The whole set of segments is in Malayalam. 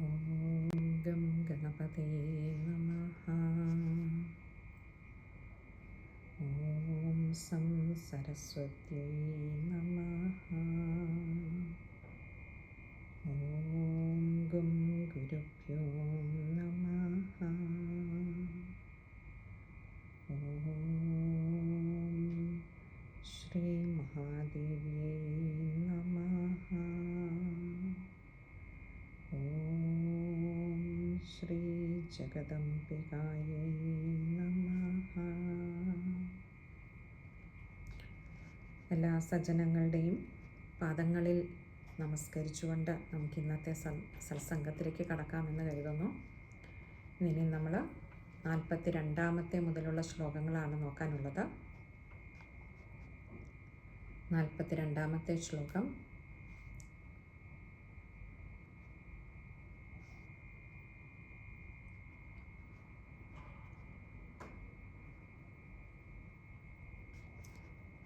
ഓം ഗം ഗണപതേ നമഃ. ഓം സം സരസ്വത്യൈ നമഃ. ഓം ഗം ഗുരുഭ്യോ നമഃ. ഓം ശ്രീ മഹാദേവ്യൈ നമഃ. ഓം ശ്രീ ജഗദംബികായൈ നമഃ. എല്ലാ സജ്ജനങ്ങളുടെയും പാദങ്ങളിൽ നമസ്കരിച്ചുകൊണ്ട് നമുക്ക് ഇന്നത്തെ സത്സംഗത്തിലേക്ക് കടക്കാമെന്ന് കരുതുന്നു. ഇനി നമ്മൾ 42 മുതലുള്ള ശ്ലോകങ്ങളാണ് നോക്കാനുള്ളത്. 42 ശ്ലോകം.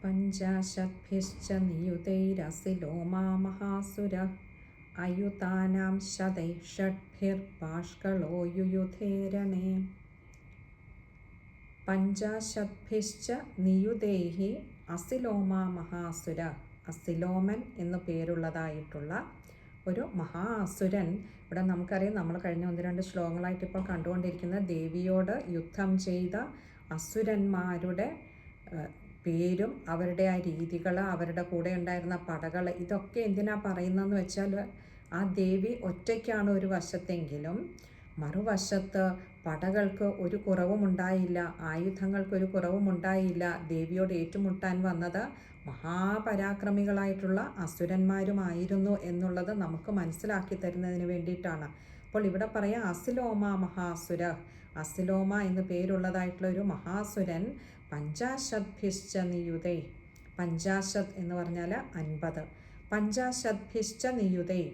പഞ്ചാശദ്ഭിശ്ച നിയുതൈരസിലോമാ മഹാസുരഃ അയുതാനാം ശതൈഃ ഷഡ്ഭിർഭാഷ്കളോ യുയുധേരണേ. പഞ്ചാശദ്ഭിശ്ച നിയുതൈഃ അസിലോമാ മഹാസുര. അസിലോമൻ എന്നു പേരുള്ളതായിട്ടുള്ള ഒരു മഹാസുരൻ. ഇവിടെ നമുക്കറിയാം, നമ്മൾ കഴിഞ്ഞ 1-2 ശ്ലോകങ്ങളായിട്ട് ഇപ്പോൾ കണ്ടുകൊണ്ടിരിക്കുന്ന ദേവിയോട് യുദ്ധം ചെയ്ത അസുരന്മാരുടെ പേരും അവരുടെ ആ രീതികൾ, അവരുടെ കൂടെ ഉണ്ടായിരുന്ന പടകൾ, ഇതൊക്കെ എന്തിനാ പറയുന്നതെന്ന് വെച്ചാൽ, ആ ദേവി ഒറ്റയ്ക്കാണ് ഒരു വശത്തെങ്കിലും മറുവശത്ത് പടകൾക്ക് ഒരു കുറവുമുണ്ടായില്ല, ആയുധങ്ങൾക്കൊരു കുറവുമുണ്ടായില്ല. ദേവിയോട് ഏറ്റുമുട്ടാൻ വന്നത് മഹാപരാക്രമികളായിട്ടുള്ള അസുരന്മാരുമായിരുന്നു എന്നുള്ളത് നമുക്ക് മനസ്സിലാക്കി തരുന്നതിന് വേണ്ടിയിട്ടാണ്. അപ്പോൾ ഇവിടെ പറയാം അസിലോമ മഹാസുര. അസിലോമ എന്ന് പേരുള്ളതായിട്ടുള്ള ഒരു മഹാസുരൻ പഞ്ചാശദ്ഭിശ്ച നിയുതൈ. പഞ്ചാശത് എന്ന് പറഞ്ഞാൽ 50. പഞ്ചാശദ്ഭിശ്ച നിയുതൈ.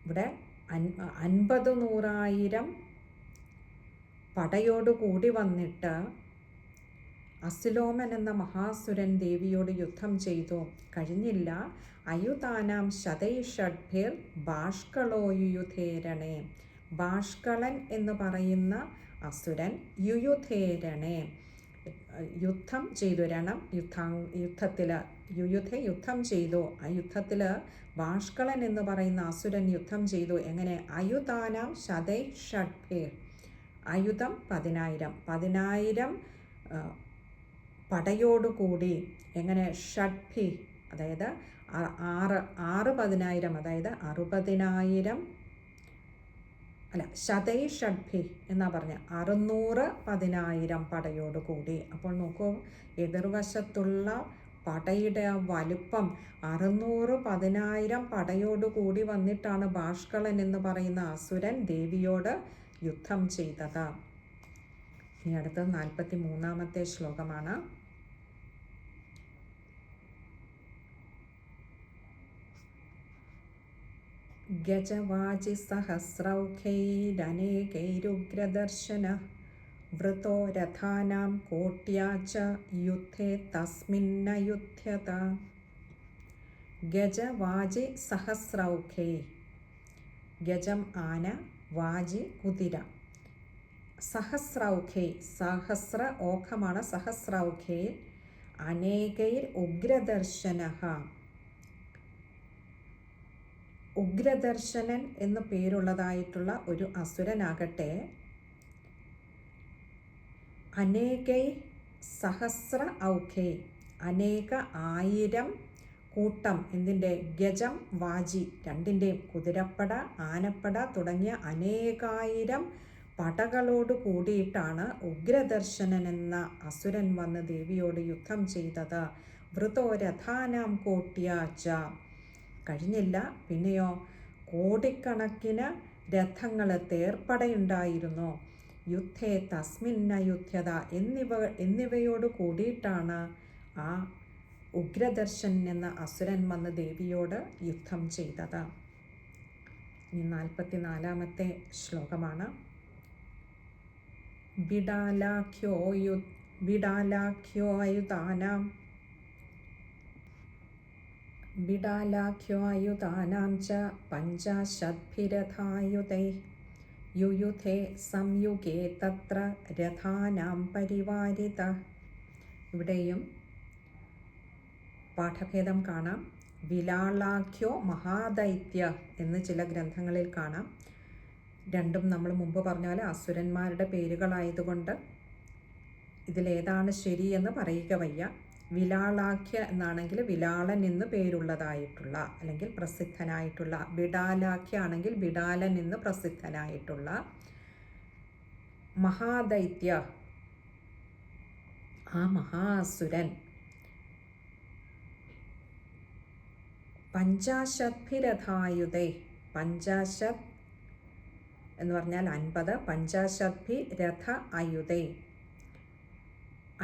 ഇവിടെ 50 100,000 പടയോടുകൂടി വന്നിട്ട് അസിലോമൻ എന്ന മഹാസുരൻ ദേവിയോട് യുദ്ധം ചെയ്തു. കഴിഞ്ഞില്ല. അയുതാനാം ശതൈ ഷഡ്ഭിർ ഭാഷ്കളോ യുയുധേരണേ. ഭാഷ്കളൻ എന്ന് പറയുന്ന അസുരൻ യുയുധേരണേ യുദ്ധം ചെയ്തു. യുദ്ധത്തിൽ യുദ്ധം ചെയ്തു. ആ യുദ്ധത്തിൽ ഭാഷ്കളൻ എന്ന് പറയുന്ന അസുരൻ യുദ്ധം ചെയ്തു. എങ്ങനെ? അയുതാനാം ശതൈ ഷഡ്ഭിർ. ആയുധം 10,000 പടയോടുകൂടി. എങ്ങനെ? ഷഡ്ഭി, അതായത് 6 10,000, അതായത് 60,000. അല്ല, ശതൈ ഷഡ്ഭി എന്നാ പറഞ്ഞ 600 10,000 പടയോടുകൂടി. അപ്പോൾ നോക്കൂ, എതിർവശത്തുള്ള പടയുടെ ആ വലുപ്പം. 600 10,000 പടയോടുകൂടി വന്നിട്ടാണ് ഭാഷ്കളൻ എന്ന് പറയുന്ന അസുരൻ ദേവിയോട് യുദ്ധം ചെയ്തത്. ഇനി അടുത്തത് 43 ശ്ലോകമാണ്. ഗജവാജി സഹസ്രൗഖൈരനേകൈരുഗ്രദർശനഃ വൃതോ രഥാനാം കോട്യാ ച യുദ്ധേ തസ്മിന്നയുധ്യത. ഗജവാജി സഹസ്രൗഖൈ. ഗജം ആന, വാജി കുതിര. സഹസ്രൗഖൈ, സഹസ്ര ഓഖമാണ് സഹസ്രൗഖൈ. അനേകൈർ ഉഗ്രദർശനഃ. ഉഗ്രദർശനൻ എന്നു പേരുള്ളതായിട്ടുള്ള ഒരു അസുരനാകട്ടെ അനേകൈ സഹസ്ര ഔഖൈ, അനേക 1000 കൂട്ടം. എന്തിൻ്റെ? ഗജം വാജി, രണ്ടിൻ്റെയും, കുതിരപ്പട ആനപ്പട തുടങ്ങിയ അനേകായിരം പടകളോട് കൂടിയിട്ടാണ് ഉഗ്രദർശനൻ എന്ന അസുരൻ വന്ന് ദേവിയോട് യുദ്ധം ചെയ്തത്. വൃതോ രഥാനാം കോട്യാച്ച. കഴിഞ്ഞില്ല. പിന്നെയോ? കോടിക്കണക്കിന് രഥങ്ങൾ, തേർപ്പടയുണ്ടായിരുന്നു. യുദ്ധേ തസ്മിന്നയുധ്യത. എന്നിവയോട് കൂടിയിട്ടാണ് ആ ഉഗ്രദർശൻ എന്ന അസുരൻ വന്ന് ദേവിയോട് യുദ്ധം ചെയ്തത്. ഇനി 44 ശ്ലോകമാണ്. ബിഡാലാഖ്യോയുതാനാം बिडालाख्योऽयुधानां च पञ्चाशद्भिरथायुधैः युयुधे സംയുഗേ തത്ര രഥാനാം പരിവാരിത. ഇവിടെയും പാഠഭേദം കാണാം. വിലാളാഖ്യോ മഹാദൈത്യ എന്ന് ചില ഗ്രന്ഥങ്ങളിൽ കാണാം. രണ്ടും നമ്മൾ മുമ്പ് പറഞ്ഞ പോലെ അസുരന്മാരുടെ പേരുകളായതുകൊണ്ട് ഇതിലേതാണ് ശരിയെന്ന് പറയുക വയ്യ. വിലാളാഖ്യ എന്നാണെങ്കിൽ വിലാളൻ എന്ന് പേരുള്ളതായിട്ടുള്ള അല്ലെങ്കിൽ പ്രസിദ്ധനായിട്ടുള്ള, ബിഡാലാഖ്യ ആണെങ്കിൽ ബിഡാലൻ എന്ന് പ്രസിദ്ധനായിട്ടുള്ള മഹാദൈത്യ, ആ മഹാസുരൻ പഞ്ചാശദ്ഭിരഥായുധേ, പഞ്ചാശത് എന്ന് പറഞ്ഞാൽ 50, പഞ്ചാശദ്ഭി രഥ അയുധേ,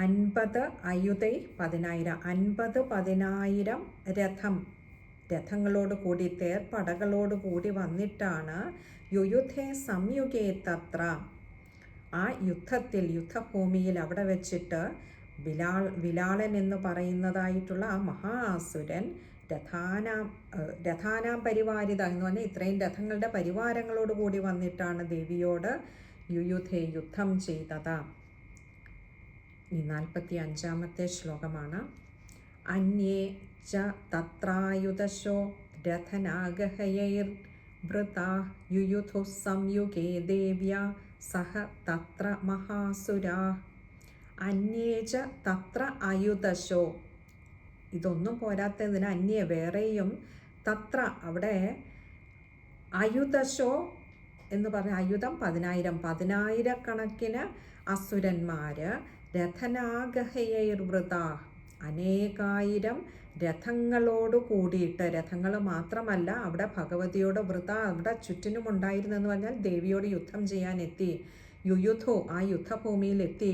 50 അയുധൈ 10,000, 50,000 രഥങ്ങളോട് കൂടി, തേർപ്പടകളോട് കൂടി വന്നിട്ടാണ് യുയുധേ സംയുഗേ തത്ര, ആ യുദ്ധത്തിൽ, യുദ്ധഭൂമിയിൽ അവിടെ വെച്ചിട്ട് വിലാളൻ എന്ന് പറയുന്നതായിട്ടുള്ള ആ മഹാസുരൻ രഥാനാം പരിവാരിത എന്ന് പറഞ്ഞാൽ ഇത്രയും രഥങ്ങളുടെ പരിവാരങ്ങളോട് കൂടി വന്നിട്ടാണ് ദേവിയോട് യുയുധേ യുദ്ധം ചെയ്തത്. ഈ 45-ാമത്തെ ശ്ലോകമാണ്. അന്യേ ച തത്രായുധശോ രഥനാഗഹയൈർവൃതാ യുയുധു സംയുഗേ ദേവ്യാ സഹ തത്ര മഹാസുരാ. അന്യേ ച തത്ര അയുധശോ, ഇതൊന്നും പോരാത്തതിന് അന്യേ വേറെയും, തത്ര അവിടെ അയുധശോ എന്ന് പറഞ്ഞ ആയുധം 10,000, 10,000 അസുരന്മാർ രഥനാഗഹയൈർവൃത, അനേകായിരം രഥങ്ങളോട് കൂടിയിട്ട്, രഥങ്ങൾ മാത്രമല്ല അവിടെ ഭഗവതിയോട് വൃത അവിടെ ചുറ്റിനുമുണ്ടായിരുന്നെന്ന് പറഞ്ഞാൽ ദേവിയോട് യുദ്ധം ചെയ്യാൻ എത്തി. യുയുധു ആ യുദ്ധഭൂമിയിൽ എത്തി,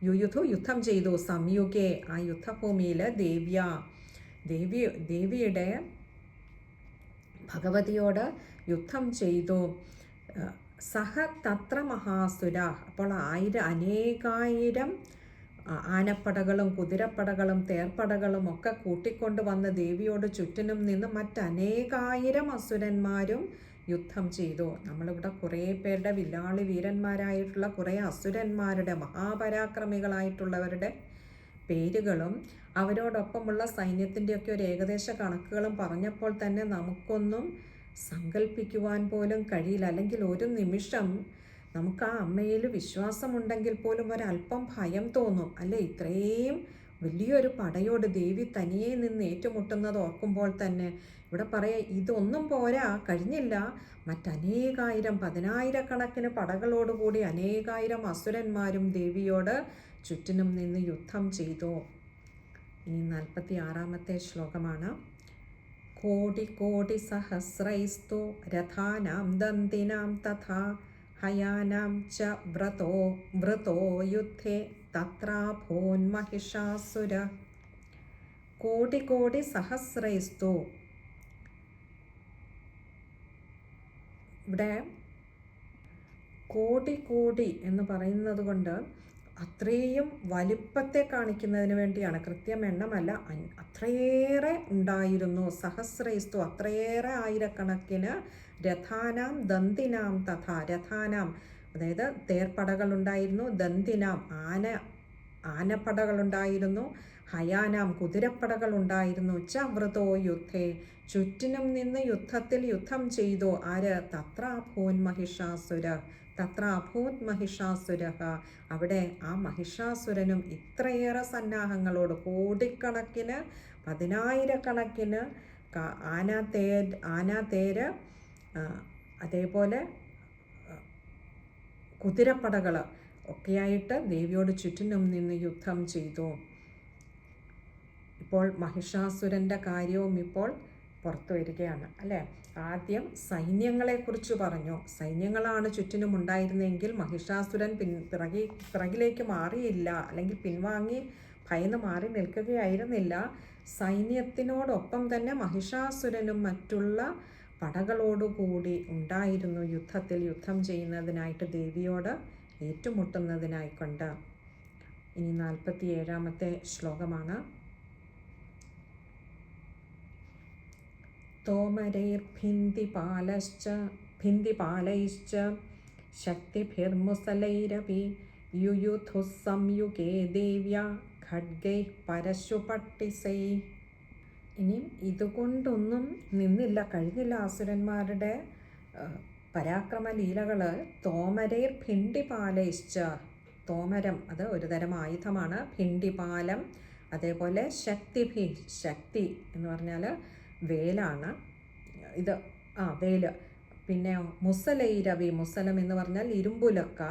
യുയുധു യുദ്ധം ചെയ്തു, സംയുഗേ ആ യുദ്ധഭൂമിയിൽ ദേവിയുടെ ഭഗവതിയോട് യുദ്ധം ചെയ്തു. സഹ തത്ര മഹാസുര, അപ്പോൾ അനേകായിരം ആനപ്പടകളും കുതിരപ്പടകളും തേർപ്പടകളും ഒക്കെ കൂട്ടിക്കൊണ്ട് വന്ന് ദേവിയോട് ചുറ്റിനും നിന്ന് മറ്റനേകായിരം അസുരന്മാരും യുദ്ധം ചെയ്തു. നമ്മളിവിടെ കുറേ പേരുടെ വില്ലാളി വീരന്മാരായിട്ടുള്ള കുറേ അസുരന്മാരുടെ, മഹാപരാക്രമികളായിട്ടുള്ളവരുടെ പേരുകളും അവരോടൊപ്പമുള്ള സൈന്യത്തിൻ്റെയൊക്കെ ഒരു ഏകദേശ കണക്കുകളും പറഞ്ഞപ്പോൾ തന്നെ നമുക്കൊന്നും സങ്കല്പിക്കുവാൻ പോലും കഴിയില്ല. അല്ലെങ്കിൽ ഒരു നിമിഷം നമുക്ക് ആ അമ്മയിൽ വിശ്വാസമുണ്ടെങ്കിൽ പോലും ഒരല്പം ഭയം തോന്നും അല്ലേ? ഇത്രയും വലിയൊരു പടയോട് ദേവി തനിയെ നിന്ന് ഏറ്റുമുട്ടുന്നത് ഓർക്കുമ്പോൾ തന്നെ ഇവിടെ പറയാം, ഇതൊന്നും പോരാ, കഴിഞ്ഞില്ല, മറ്റനേകായിരം 10,000 പടകളോടുകൂടി അനേകായിരം അസുരന്മാരും ദേവിയോട് ചുറ്റിനും നിന്ന് യുദ്ധം ചെയ്തു. ഇനി 46-ാമത്തെ ശ്ലോകമാണ്. കോടി കോടി സഹസ്രൈസ്തു രഥാനാം ദന്തിനാം തഥാ ഹയാനാം ച വൃതോ യുദ്ധേ തത്രാഭൂന്മഹിഷാസുര. കോടി കോടി സഹസ്രൈസ്തു, ഇവിടെ കോടി കോടി എന്ന് പറയുന്നത് കൊണ്ട് അത്രയും വലിപ്പത്തെ കാണിക്കുന്നതിന് വേണ്ടിയാണ്, കൃത്യം എണ്ണമല്ല, അത്രയേറെ ഉണ്ടായിരുന്നു. സഹസ്രൈസ്തു അത്രയേറെ ആയിരക്കണക്കിന്, രഥാനാം ദന്തിനാം തഥാ, രഥാനാം അതായത് തേർപ്പടകളുണ്ടായിരുന്നു, ദന്തിനാം ആനപ്പടകളുണ്ടായിരുന്നു, ഹയാനാം കുതിരപ്പടകളുണ്ടായിരുന്നു, ച വൃതോ യുദ്ധേ ചുറ്റിനും നിന്ന് യുദ്ധത്തിൽ യുദ്ധം ചെയ്തു. ആര്? തത്രാഭൂൻ മഹിഷാസുര, തത്രാഭൂത് മഹിഷാസുര, അവിടെ ആ മഹിഷാസുരനും ഇത്രയേറെ സന്നാഹങ്ങളോട്, കോടിക്കണക്കിന് 10,000 ആനത്തേര് അതേപോലെ കുതിരപ്പടകൾ ഒക്കെയായിട്ട് ദേവിയോട് ചുറ്റിനും നിന്ന് യുദ്ധം ചെയ്തു. ഇപ്പോൾ മഹിഷാസുരൻ്റെ കാര്യവും ഇപ്പോൾ പുറത്തു വരികയാണ് അല്ലേ? ആദ്യം സൈന്യങ്ങളെക്കുറിച്ച് പറഞ്ഞു. സൈന്യങ്ങളാണ് ചുറ്റിനും ഉണ്ടായിരുന്നെങ്കിൽ മഹിഷാസുരൻ പിറകിലേക്ക് മാറിയില്ല, അല്ലെങ്കിൽ പിൻവാങ്ങി ഭയന്ന് മാറി നിൽക്കുകയായിരുന്നില്ല. സൈന്യത്തിനോടൊപ്പം തന്നെ മഹിഷാസുരനും മറ്റുള്ള പടകളോടുകൂടി ഉണ്ടായിരുന്നു യുദ്ധം ചെയ്യുന്നതിനായിട്ട്, ദേവിയോട് ഏറ്റുമുട്ടുന്നതിനായിക്കൊണ്ട്. ഇനി 47-ാമത്തെ ശ്ലോകമാണ്. ഭിന്ദിപാലൈശ്ച ശക്തിഭിർമുസലൈരപി യുയുധുഃ സംയുഗേ ദേവ്യാ ഖഡ്ഗൈഃ പരശുപട്ടിസൈഃ. ഇനിയും ഇതുകൊണ്ടൊന്നും നിന്നില്ല, കഴിഞ്ഞില്ല അസുരന്മാരുടെ പരാക്രമ ലീലകൾ. തോമരൈർ ഭിണ്ടിപാലൈശ്ച, തോമരം അത് ഒരു തരം ആയുധമാണ്. ഭിണ്ടിപാലം, അതേപോലെ ശക്തിഭി, ശക്തി എന്ന് പറഞ്ഞാൽ വേലാണ് ഇത്, വേല്. പിന്നെ മുസലൈരവി, മുസലം എന്ന് പറഞ്ഞാൽ ഇരുമ്പുലക്ക.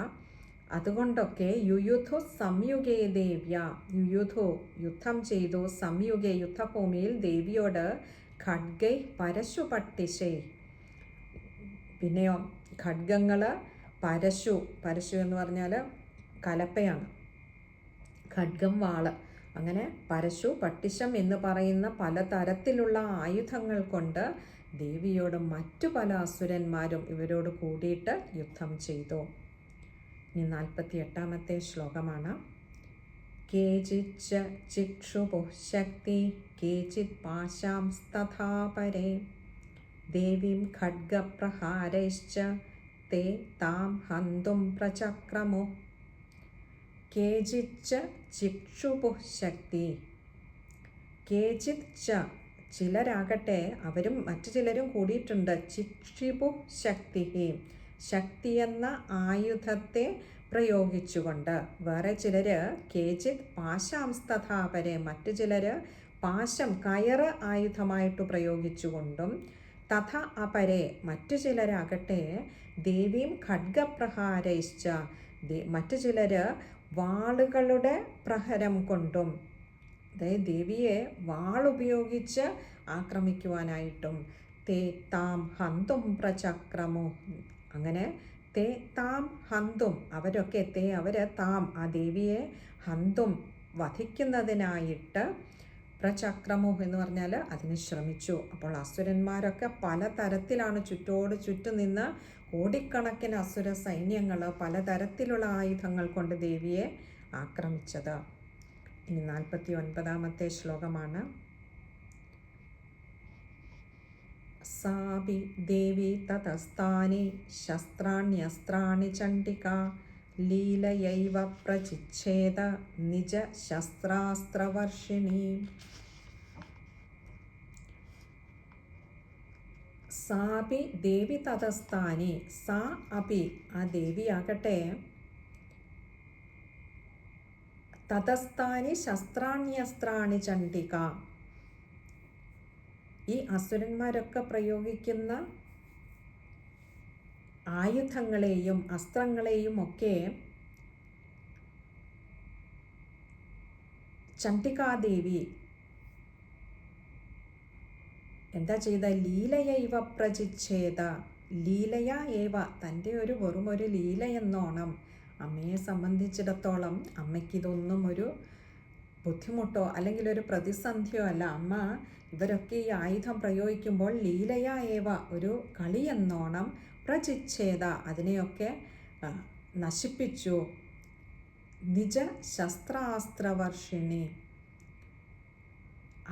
അതുകൊണ്ടൊക്കെ യുയുധു സംയുഗേ ദേവ്യ, യുയുധു യുദ്ധം ചെയ്തു, സംയുഗേ യുദ്ധഭൂമിയിൽ ദേവിയോട് ഖഡ്ഗൈ പരശുപട്ടിശൈ. പിന്നെയോ ഖഡ്ഗങ്ങൾ, പരശു എന്ന് പറഞ്ഞാൽ കലപ്പയാണ്, ഖഡ്ഗം വാള്. അങ്ങനെ പരശു പട്ടിശം എന്ന് പറയുന്ന പലതരത്തിലുള്ള ആയുധങ്ങൾ കൊണ്ട് ദേവിയോട് മറ്റു പല അസുരന്മാരും ഇവരോട് കൂടിയിട്ട് യുദ്ധം ചെയ്തു. ഇനി 48-ാമത്തെ ശ്ലോകമാണ്. കേചിച്ച ചിക്ഷുപുഃ ശക്തി കേചിത് പാശാംസ്തഥാ പരേ ദേവീം ഖഡ്ഗപ്രഹാരൈശ്ച തേ താം ഹന്തും പ്രചക്രമുഃ. കേചിച്ച ചിക്ഷുപുഃ ശക്തി, കേചിത് ച ചിലരാകട്ടെ, അവരും മറ്റു ചിലരും കൂടിയിട്ടുണ്ട്. ചിക്ഷിപുഃ ശക്തി, ശക്തി എന്ന ആയുധത്തെ പ്രയോഗിച്ചുകൊണ്ട്. വേറെ ചിലർ കേചിത് പാശാംസ്തഥാപരെ, മറ്റു ചിലർ പാശം കയറ് ആയുധമായിട്ട് പ്രയോഗിച്ചുകൊണ്ടും. തഥ അപരെ മറ്റു ചിലരാകട്ടെ ദേവീം ഖഡ്ഗപ്രഹാരൈശ്ച, മറ്റു ചിലർ വാളുകളുടെ പ്രഹരം കൊണ്ടും, അതായത് ദേവിയെ വാളുപയോഗിച്ച് ആക്രമിക്കുവാനായിട്ടും. തേ താം ഹന്തും പ്രചക്രമു, അങ്ങനെ തേ താം ഹന്തും, അവരൊക്കെ അവർ താം ആ ദേവിയെ ഹന്തും വധിക്കുന്നതിനായിട്ട് പ്രചക്രമു എന്ന് പറഞ്ഞാൽ അതിന് ശ്രമിച്ചു. അപ്പോൾ അസുരന്മാരൊക്കെ പലതരത്തിലാണ് ചുറ്റോട് ചുറ്റും നിന്ന് കോടിക്കണക്കിന് അസുര സൈന്യങ്ങൾ പലതരത്തിലുള്ള ആയുധങ്ങൾ കൊണ്ട് ദേവിയെ ആക്രമിച്ചത്. ഇനി 49-ാമത്തെ ശ്ലോകമാണ്. സാപി ദേവി തതസ്ഥാനി ശസ്ത്രാണ്യസ്ത്രാണി ചണ്ഡിക ലീലയൈവ പ്രചിച്ഛേദ നിജ ശസ്ത്രാസ്ത്രവർഷിണി. സാപി ദേവി തതസ്ഥാനി, സാ അപി ആ ദേവിയാകട്ടെ, തതസ്ഥാനി ശസ്ത്രാണ്യസ്ത്രാണി ചണ്ഡിക, ഈ അസുരന്മാരൊക്കെ പ്രയോഗിക്കുന്ന ആയുധങ്ങളെയും അസ്ത്രങ്ങളെയും ഒക്കെ ചണ്ഡികാദേവി എന്താ ചെയ്ത? ലീലയൈവ പ്രചിച്ഛേദ, ലീലയ ഏവ, തൻ്റെ വെറുമൊരു ലീലയെന്നോണം. അമ്മയെ സംബന്ധിച്ചിടത്തോളം അമ്മയ്ക്കിതൊന്നും ഒരു ബുദ്ധിമുട്ടോ അല്ലെങ്കിൽ ഒരു പ്രതിസന്ധിയോ അല്ല. അമ്മ ഇവരൊക്കെ ഈ ആയുധം പ്രയോഗിക്കുമ്പോൾ ലീലയ ഏവ, ഒരു കളിയെന്നോണം പ്രചിച്ഛേദ, അതിനെയൊക്കെ നശിപ്പിച്ചു. നിജ ശസ്ത്രാസ്ത്രവർഷിണി,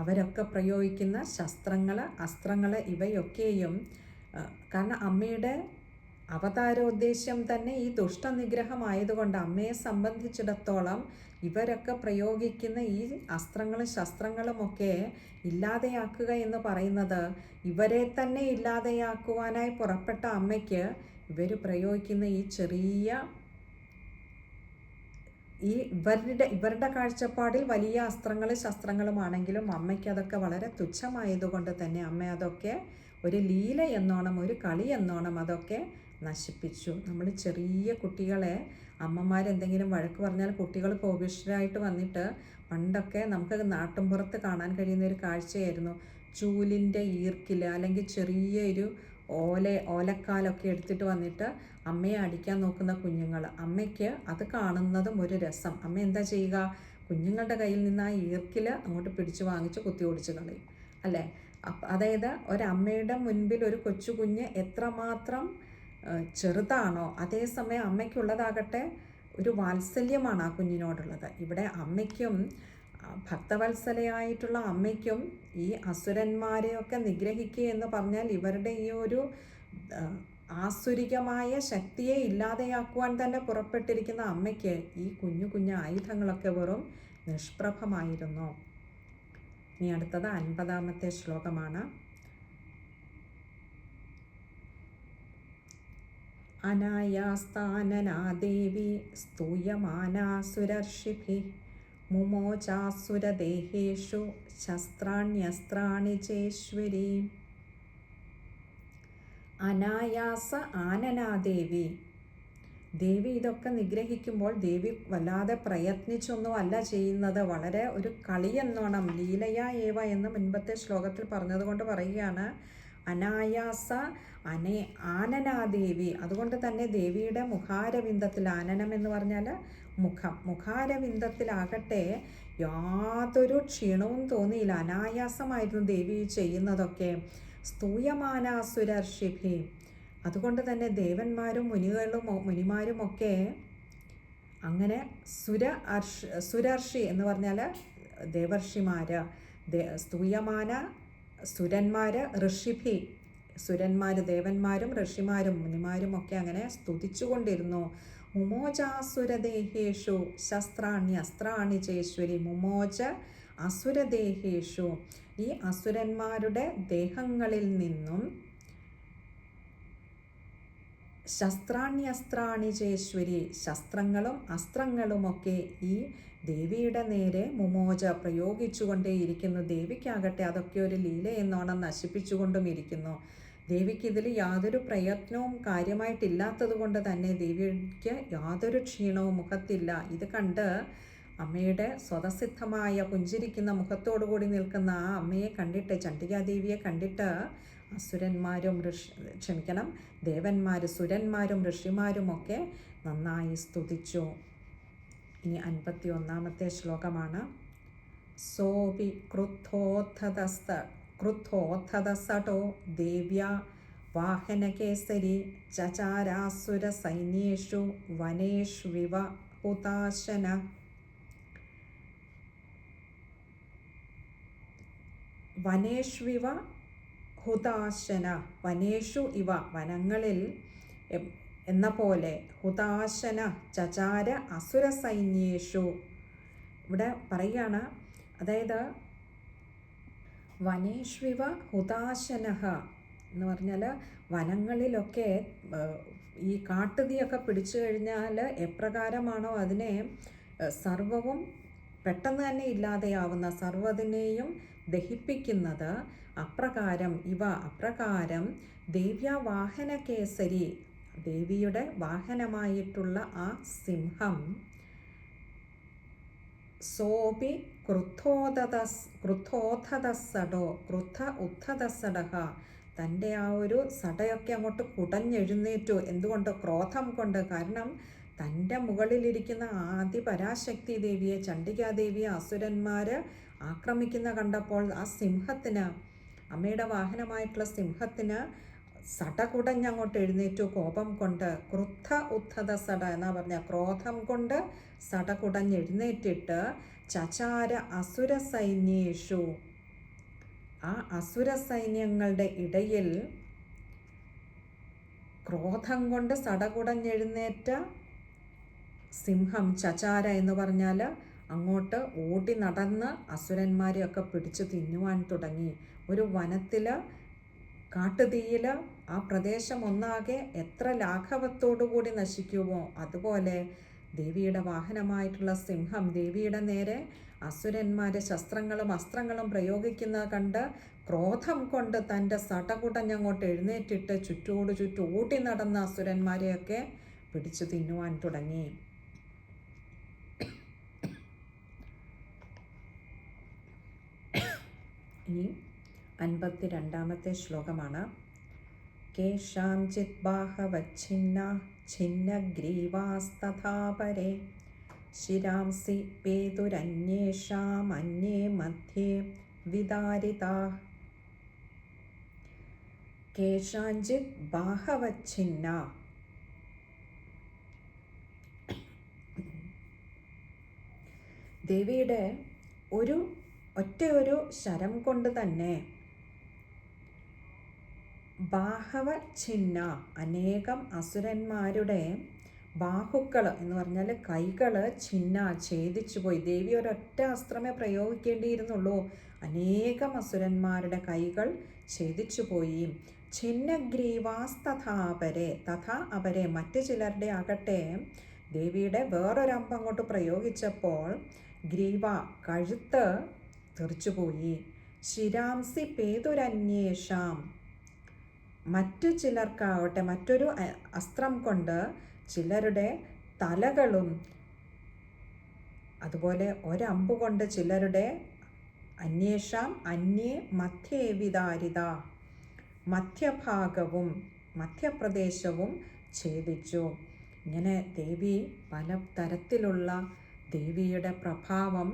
അവരൊക്കെ പ്രയോഗിക്കുന്ന ശസ്ത്രങ്ങൾ അസ്ത്രങ്ങൾ ഇവയൊക്കെയും, കാരണം അമ്മയുടെ അവതാരോദ്ദേശ്യം തന്നെ ഈ ദുഷ്ടനിഗ്രഹമായതുകൊണ്ട് അമ്മയെ സംബന്ധിച്ചിടത്തോളം ഇവരൊക്കെ പ്രയോഗിക്കുന്ന ഈ അസ്ത്രങ്ങളും ശസ്ത്രങ്ങളുമൊക്കെ ഇല്ലാതെയാക്കുക എന്ന് പറയുന്നത്, ഇവരെ തന്നെ ഇല്ലാതെയാക്കുവാനായി പുറപ്പെട്ട അമ്മയ്ക്ക് ഇവർ പ്രയോഗിക്കുന്ന ഈ ചെറിയ ഇവരുടെ കാഴ്ചപ്പാടിൽ വലിയ അസ്ത്രങ്ങളും ശസ്ത്രങ്ങളുമാണെങ്കിലും അമ്മയ്ക്ക് അതൊക്കെ വളരെ തുച്ഛമായതുകൊണ്ട് തന്നെ അമ്മ അതൊക്കെ ഒരു ലീല എന്നോണം, ഒരു കളി എന്നോണം അതൊക്കെ നശിപ്പിച്ചു. നമ്മൾ ചെറിയ കുട്ടികളെ അമ്മമാരെന്തെങ്കിലും വഴക്ക് പറഞ്ഞാൽ കുട്ടികൾ കോപിഷ്ഠരായിട്ട് വന്നിട്ട്, പണ്ടൊക്കെ നമുക്ക് നാട്ടിൻപുറത്ത് കാണാൻ കഴിയുന്ന ഒരു കാഴ്ചയായിരുന്നു, ചൂലിൻ്റെ ഈർക്കിൽ അല്ലെങ്കിൽ ചെറിയൊരു ഓലക്കാലൊക്കെ എടുത്തിട്ട് വന്നിട്ട് അമ്മയെ അടിക്കാൻ നോക്കുന്ന കുഞ്ഞുങ്ങൾ. അമ്മയ്ക്ക് അത് കാണുന്നതും ഒരു രസം. അമ്മ എന്താ ചെയ്യുക? കുഞ്ഞുങ്ങളുടെ കയ്യിൽ നിന്ന് ആ ഈർക്കിൽ അങ്ങോട്ട് പിടിച്ച് വാങ്ങിച്ച് കുത്തി ഓടിച്ച് കളയും, അല്ലേ? അതായത് ഒരമ്മയുടെ മുൻപിൽ ഒരു കൊച്ചു കുഞ്ഞ് എത്രമാത്രം ചെറുതാണോ അതേസമയം അമ്മയ്ക്കുള്ളതാകട്ടെ ഒരു വാത്സല്യമാണ് ആ കുഞ്ഞിനോടുള്ളത്. ഇവിടെ അമ്മയ്ക്കും ഭക്തവത്സലയായിട്ടുള്ള അമ്മയ്ക്കും ഈ അസുരന്മാരെയൊക്കെ നിഗ്രഹിക്കുക എന്ന് പറഞ്ഞാൽ ഇവരുടെ ഈ ഒരു ആസുരികമായ ശക്തിയെ ഇല്ലാതെയാക്കുവാൻ തന്നെ പുറപ്പെട്ടിരിക്കുന്ന അമ്മയ്ക്ക് ഈ കുഞ്ഞു കുഞ്ഞു ആയുധങ്ങളൊക്കെ വെറും നിഷ്പ്രഭമായിരുന്നു. ഇനി അടുത്തത് 50-ാമത്തെ ശ്ലോകമാണ്. അനായാസ്താനനാദേവി സ്തൂയമാനാസുരർഷിഭിഃ മുമോചാസുരദേഹേഷു ശസ്ത്രാണ്യസ്ത്രാണി ചേശ്വരീ. അനായാസ ആനനാദേവി, ദേവി ഇതൊക്കെ നിഗ്രഹിക്കുമ്പോൾ ദേവി വല്ലാതെ പ്രയത്നിച്ചൊന്നും അല്ല ചെയ്യുന്നത്. വളരെ ഒരു കളിയെന്നോണം ലീലയാ ഏവ എന്ന് മുൻപത്തെ ശ്ലോകത്തിൽ പറഞ്ഞതുകൊണ്ട് പറയുകയാണ്. അനായാസ ആനനാദേവി, അതുകൊണ്ട് തന്നെ ദേവിയുടെ മുഖാരവിന്ദത്തിൽ, ആനനം എന്ന് പറഞ്ഞാൽ മുഖം, മുഖാരവിന്ദത്തിലാകട്ടെ യാതൊരു ക്ഷീണവും തോന്നിയില്ല. അനായാസമായിരുന്നു ദേവി ചെയ്യുന്നതൊക്കെ. സ്തൂയമാനാസുരർഷിഭി, അതുകൊണ്ട് തന്നെ ദേവന്മാരും മുനിമാരുമൊക്കെ അങ്ങനെ സുരർഷി എന്ന് പറഞ്ഞാൽ ദേവർഷിമാർ, സ്തൂയമാന സുരന്മാർ, ഋഷിഭി സുരന്മാർ, ദേവന്മാരും ഋഷിമാരും മുനിമാരുമൊക്കെ അങ്ങനെ സ്തുതിച്ചുകൊണ്ടിരുന്നു. മുമോചാസുരദേഹേഷു ശസ്ത്രാണ്യസ്ത്രാണി ചേശ്വരി. മുമോച അസുരദേഹേഷു, ഈ അസുരന്മാരുടെ ദേഹങ്ങളിൽ നിന്നും ശസ്ത്രാണ്യസ്ത്രാണി ചേശ്വരി, ശസ്ത്രങ്ങളും അസ്ത്രങ്ങളുമൊക്കെ ഈ ദേവിയുടെ നേരെ മുമോച പ്രയോഗിച്ചുകൊണ്ടേയിരിക്കുന്നു. ദേവിക്കാകട്ടെ അതൊക്കെ ഒരു ലീലയെന്നോണം നശിപ്പിച്ചുകൊണ്ടും ഇരിക്കുന്നു. ദേവിക്ക് ഇതിൽ യാതൊരു പ്രയത്നവും കാര്യമായിട്ടില്ലാത്തത് കൊണ്ട് തന്നെ ദേവിക്ക് യാതൊരു ക്ഷീണവും മുഖത്തില്ല. ഇത് കണ്ട് അമ്മയുടെ സ്വതസിദ്ധമായ പുഞ്ചിരിക്കുന്ന മുഖത്തോടു കൂടി നിൽക്കുന്ന ആ അമ്മയെ കണ്ടിട്ട്, ചണ്ഡികാദേവിയെ കണ്ടിട്ട് അസുരന്മാരും ദേവന്മാർ, സുരന്മാരും ഋഷിമാരുമൊക്കെ നന്നായി സ്തുതിച്ചു. ഇനി 51-ാമത്തെ ശ്ലോകമാണ്. സോപി ക്രുദ്ധോദ്ധതസടോ ദേവ്യാ വാഹനകേസരി ചചാരാസുര സൈന്യേഷു വനേഷ്വിവ ഹുതാശന. വനേഷ്വിവ ഹുതാശന, വനേഷു ഇവ വനങ്ങളിൽ എന്ന പോലെ, ഹുതാശന ചചാര അസുര സൈന്യേഷു. ഇവിടെ പറയുകയാണ്, അതായത് വനേഷ്വിവ ഹുതാശനഃ എന്ന് പറഞ്ഞാൽ വനങ്ങളിലൊക്കെ ഈ കാട്ടുതീയൊക്കെ പിടിച്ചു കഴിഞ്ഞാൽ എപ്രകാരമാണോ അതിനെ സർവവും പെട്ടെന്ന് തന്നെ ഇല്ലാതെയാവുന്ന, സർവ്വതിനെയും ദഹിപ്പിക്കുന്നത്, അപ്രകാരം ദേവ്യാ വാഹനകേസരി, ദേവിയുടെ വാഹനമായിട്ടുള്ള ആ സിംഹം, സോപി ക്രുദ്ധോദ്ധതസടഃ, തൻ്റെ ആ ഒരു സടയൊക്കെ അങ്ങോട്ട് കുടഞ്ഞെഴുന്നേറ്റു. എന്തുകൊണ്ട്? ക്രോധം കൊണ്ട്. കാരണം തൻ്റെ മുകളിലിരിക്കുന്ന ആദിപരാശക്തി ദേവിയെ, ചണ്ഡികാദേവിയെ അസുരന്മാർ ആക്രമിക്കുന്ന കണ്ടപ്പോൾ ആ സിംഹത്തിന്, അമ്മയുടെ വാഹനമായിട്ടുള്ള സിംഹത്തിന് സടകുടഞ്ഞങ്ങോട്ട് എഴുന്നേറ്റു കോപം കൊണ്ട്. ക്രുദ്ധ ഉദ്ധത സട എന്നാ പറഞ്ഞ, ക്രോധം കൊണ്ട് സടകുടഞ്ഞെഴുന്നേറ്റിട്ട് ചചാര അസുര സൈന്യേഷു, ആ അസുര സൈന്യങ്ങളുടെ ഇടയിൽ, ക്രോധം കൊണ്ട് സടകുടഞ്ഞെഴുന്നേറ്റ സിംഹം, ചചാര എന്ന് പറഞ്ഞാൽ അങ്ങോട്ട് ഓടി നടന്ന് അസുരന്മാരെയൊക്കെ പിടിച്ചു തിന്നുവാൻ തുടങ്ങി. ഒരു വനത്തിൽ, കാട്ടുതീയിൽ ആ പ്രദേശം ഒന്നാകെ എത്ര ലാഘവത്തോടു കൂടി നശിക്കുമോ അതുപോലെ ദേവിയുടെ വാഹനമായിട്ടുള്ള സിംഹം ദേവിയുടെ നേരെ അസുരന്മാരെ ശസ്ത്രങ്ങളും അസ്ത്രങ്ങളും പ്രയോഗിക്കുന്നത് കണ്ട് ക്രോധം കൊണ്ട് തൻ്റെ സടകുടഞ്ഞങ്ങോട്ട് എഴുന്നേറ്റിട്ട് ചുറ്റോട് ചുറ്റും ഓടി നടന്ന അസുരന്മാരെയൊക്കെ പിടിച്ചു തിന്നുവാൻ തുടങ്ങി. ഇനി 52-ാമത്തെ ശ്ലോകമാണ്. കേഷാംചിത് ബാഹവച്ഛിന്ന ഛിന്നഗ്രീവാസ്തഥാ പരേ ശിരാംസി പേതുരന്യേഷാം അന്യേ മധ്യേ വിദാരിതാഃ. കേഷാഞ്ചിത് ബാഹവച്ഛിന്ന, ദേവിയുടെ ഒറ്റയൊരു ശരം കൊണ്ട് തന്നെ ബാഹവ ഛിന്ന, അനേകം അസുരന്മാരുടെ ബാഹുക്കൾ എന്ന് പറഞ്ഞാൽ കൈകൾ ഛേദിച്ചു പോയി. ദേവി ഒരൊറ്റ അസ്ത്രമേ പ്രയോഗിക്കേണ്ടിയിരുന്നുള്ളൂ, അനേകം അസുരന്മാരുടെ കൈകൾ ഛേദിച്ചു പോയി. ഛിന്നഗ്രീവാസ്തഥാപരെ, തഥാ അപരെ, മറ്റു ചിലരുടെ ആകട്ടെ ദേവിയുടെ വേറൊരമ്പ് അങ്ങോട്ട് പ്രയോഗിച്ചപ്പോൾ ഗ്രീവ, കഴുത്ത് തെറിച്ചുപോയി. ശിരാംസി പേതുരന്യേഷാം, മറ്റു ചിലർക്കാവട്ടെ മറ്റൊരു അസ്ത്രം കൊണ്ട് ചിലരുടെ തലകളും, അതുപോലെ ഒരമ്പ് കൊണ്ട് ചിലരുടെ അന്വേഷാം അന്യേ മധ്യേവിതാരിത, മധ്യഭാഗവും മധ്യപ്രദേശവും ഛേദിച്ചു. ഇങ്ങനെ ദേവി പല തരത്തിലുള്ള ദേവിയുടെ പ്രഭാവം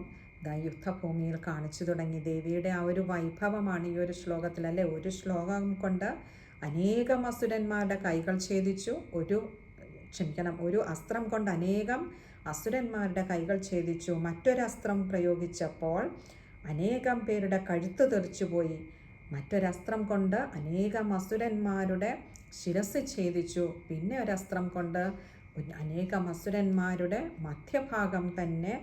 യുദ്ധഭൂമിയിൽ കാണിച്ചു തുടങ്ങി. ദേവിയുടെ ആ ഒരു വൈഭവമാണ് ഈ ഒരു ശ്ലോകത്തിൽ, അല്ലേ? ഒരു ശ്ലോകം കൊണ്ട് അനേകം അസുരന്മാരുടെ കൈകൾ ഛേദിച്ചു. ഒരു അസ്ത്രം കൊണ്ട് അനേകം അസുരന്മാരുടെ കൈകൾ ഛേദിച്ചു. മറ്റൊരസ്ത്രം പ്രയോഗിച്ചപ്പോൾ അനേകം പേരുടെ കഴുത്ത് തെറിച്ചുപോയി. മറ്റൊരസ്ത്രം കൊണ്ട് അനേകം അസുരന്മാരുടെ ശിരസ് ഛേദിച്ചു. പിന്നെ ഒരസ്ത്രം കൊണ്ട് അനേകം അസുരന്മാരുടെ മധ്യഭാഗം തന്നെ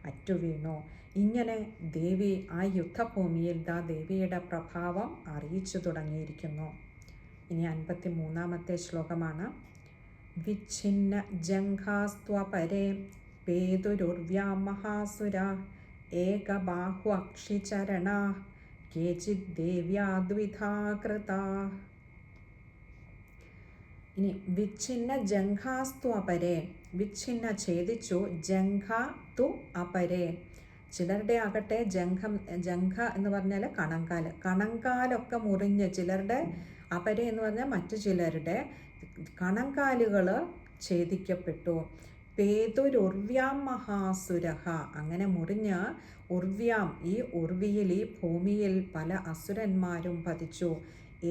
അറ്റുവീണു. ഇങ്ങനെ ദേവി ആ യുദ്ധഭൂമിയിൽ ദേവിയുടെ പ്രഭാവം അറിയിച്ചു തുടങ്ങിയിരിക്കുന്നു. ഇനി 53-ാമത്തെ ശ്ലോകമാണ്. വിച്ഛിന്ന ജംഘാസ്ത്വപരേ പേതുരുർവ്യാം മഹാസുര ഏകബാഹു അക്ഷിചരണാ കേചിത് ദേവ്യാദ്വിധാകൃതാ. ഇനി വിച്ഛിന്ന ജംഘാസ്തു അപരേ, വിച്ഛിന്ന ഛേദിച്ചു, ജംഘ തു അപരേ, ചിലരുടെ ആകട്ടെ ജംഘ എന്ന് പറഞ്ഞാൽ കണങ്കാലൊക്കെ മുറിഞ്ഞ്, ചിലരുടെ അപരേ എന്ന് പറഞ്ഞാൽ മറ്റു ചിലരുടെ കണങ്കാലുകൾ ഛേദിക്കപ്പെട്ടു. പേതുരുർവ്യാം മഹാസുരഹ, അങ്ങനെ മുറിഞ്ഞ് ഉർവ്യാം, ഈ ഉർവിയിൽ, ഈ ഭൂമിയിൽ പല അസുരന്മാരും പതിച്ചു.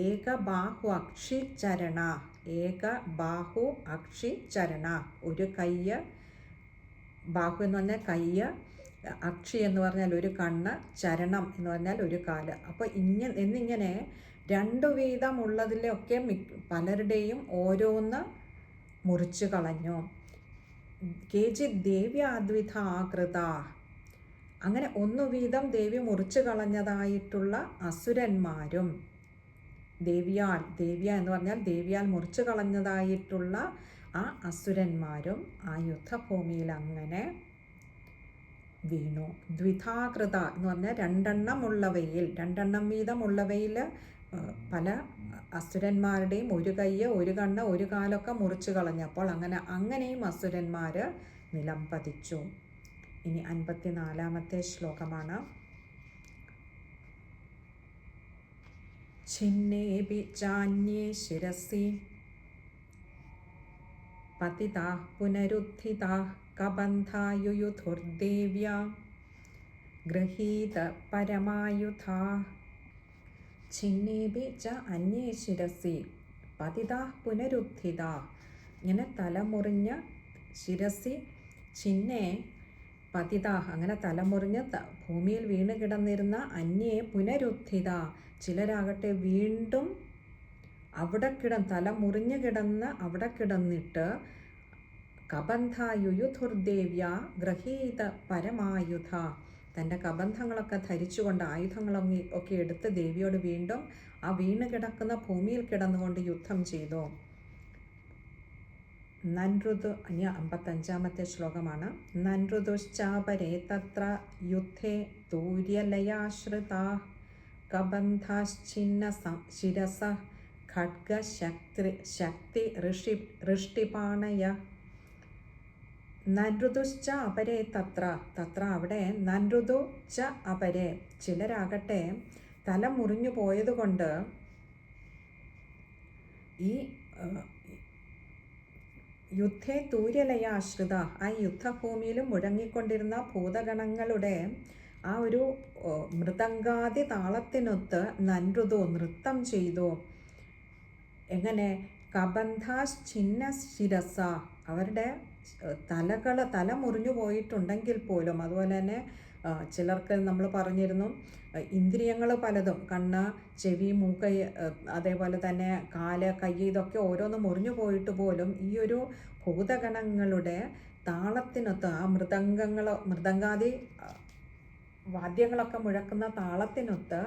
ഏകബാഹു അക്ഷിചരണ, ഏകബാഹു അക്ഷിചരണ, ഒരു കയ്യ്, ബാഹു എന്ന് പറഞ്ഞാൽ കയ്യ്, അക്ഷി എന്ന് പറഞ്ഞാൽ ഒരു കണ്ണ്, ചരണം എന്ന് പറഞ്ഞാൽ ഒരു കാല്. അപ്പോൾ എന്നിങ്ങനെ രണ്ടു വീതമുള്ളതിലൊക്കെ പലരുടെയും ഓരോന്ന് മുറിച്ചു കളഞ്ഞു. കേചിത് ദേവ്യാദ്വിധ ആകൃത, അങ്ങനെ ഒന്നു വീതം ദേവി മുറിച്ചു കളഞ്ഞതായിട്ടുള്ള അസുരന്മാരും, ദേവ്യ എന്ന് പറഞ്ഞാൽ ദേവിയാൽ മുറിച്ചു കളഞ്ഞതായിട്ടുള്ള ആ അസുരന്മാരും ആ യുദ്ധഭൂമിയിൽ അങ്ങനെ വീണു. ദ്വിധാകൃത എന്ന് പറഞ്ഞാൽ രണ്ടെണ്ണം വീതമുള്ളവയിൽ പല അസുരന്മാരുടെയും ഒരു കയ്യ്, ഒരു കണ്ണ്, ഒരു കാലൊക്കെ മുറിച്ചു കളഞ്ഞപ്പോൾ അങ്ങനെയും അസുരന്മാർ നിലംപതിച്ചു. ഇനി 54-ാമത്തെ ശ്ലോകമാണ്. ഛിന്നേപി ചാന്യേ ശിരസി പതിതാഃ പുനരുത്ഥിതാഃ കബന്ധായുയുധുർദേവ്യാ ഗൃഹീത പരമായുധാഃ. ഛിന്നേപി ച അന്യേ ശിരസി പതിതാഃ പുനരുത്ഥിതാഃ, ഇങ്ങനെ തലമുറിഞ്ഞ ശിരസി ഛിന്നേ പതിതാഃ, അങ്ങനെ തലമുറിഞ്ഞ് ഭൂമിയിൽ വീണ് കിടന്നിരുന്ന അന്യേ പുനരുത്ഥിത, ചിലരാകട്ടെ വീണ്ടും അവിടെ തല മുറിഞ്ഞു കിടന്ന് അവിടെ കിടന്നിട്ട് കബന്ധായുയുധുർദേവ്യ ഗൃഹീത പരമായുധ, തൻ്റെ കബന്ധങ്ങളൊക്കെ ധരിച്ചുകൊണ്ട് ആയുധങ്ങളൊക്കെ എടുത്ത് ദേവിയോട് വീണ്ടും ആ വീണ് കിടക്കുന്ന ഭൂമിയിൽ കിടന്നുകൊണ്ട് യുദ്ധം ചെയ്തു. നൻഋതു, ഇനി 55-ാമത്തെ ശ്ലോകമാണ്. നൻഋതുശ്ചാപരേ തത്ര യുദ്ധേ തൂര്യലയാശ്രിതാ കബന്ധാശ്ചിന്ന ശിരസ ഖഡ്ഗ ശക്തി ഋഷ്ടിപാണയ. നൻഋതുശ്ച അപരേ തത്ര അവിടെ നൻഋതു ച അപരേ, ചിലരാകട്ടെ തല മുറിഞ്ഞു പോയതുകൊണ്ട് ഈ യുദ്ധേ തൂര്യലയാശ്രിത, ആ യുദ്ധഭൂമിയിലും മുഴങ്ങിക്കൊണ്ടിരുന്ന ഭൂതഗണങ്ങളുടെ ആ ഒരു മൃദംഗാദി താളത്തിനൊത്ത് നൻഋതു നൃത്തം ചെയ്തു. എങ്ങനെ? കബന്ധാശ്ചിന്ന ശിരസ, അവരുടെ തല മുറിഞ്ഞു പോയിട്ടുണ്ടെങ്കിൽ പോലും, അതുപോലെ തന്നെ ചിലർക്ക് നമ്മൾ പറഞ്ഞിരുന്നു ഇന്ദ്രിയങ്ങൾ പലതും കണ്ണ്, ചെവി, മൂക്ക്, അതേപോലെ തന്നെ കാല്, കൈ, ഇതൊക്കെ ഓരോന്ന് മുറിഞ്ഞു പോയിട്ട് പോലും ഈ ഒരു ഭൂതഗണങ്ങളുടെ താളത്തിനൊത്ത് ആ മൃദംഗാദി വാദ്യങ്ങളൊക്കെ മുഴക്കുന്ന താളത്തിനൊത്ത്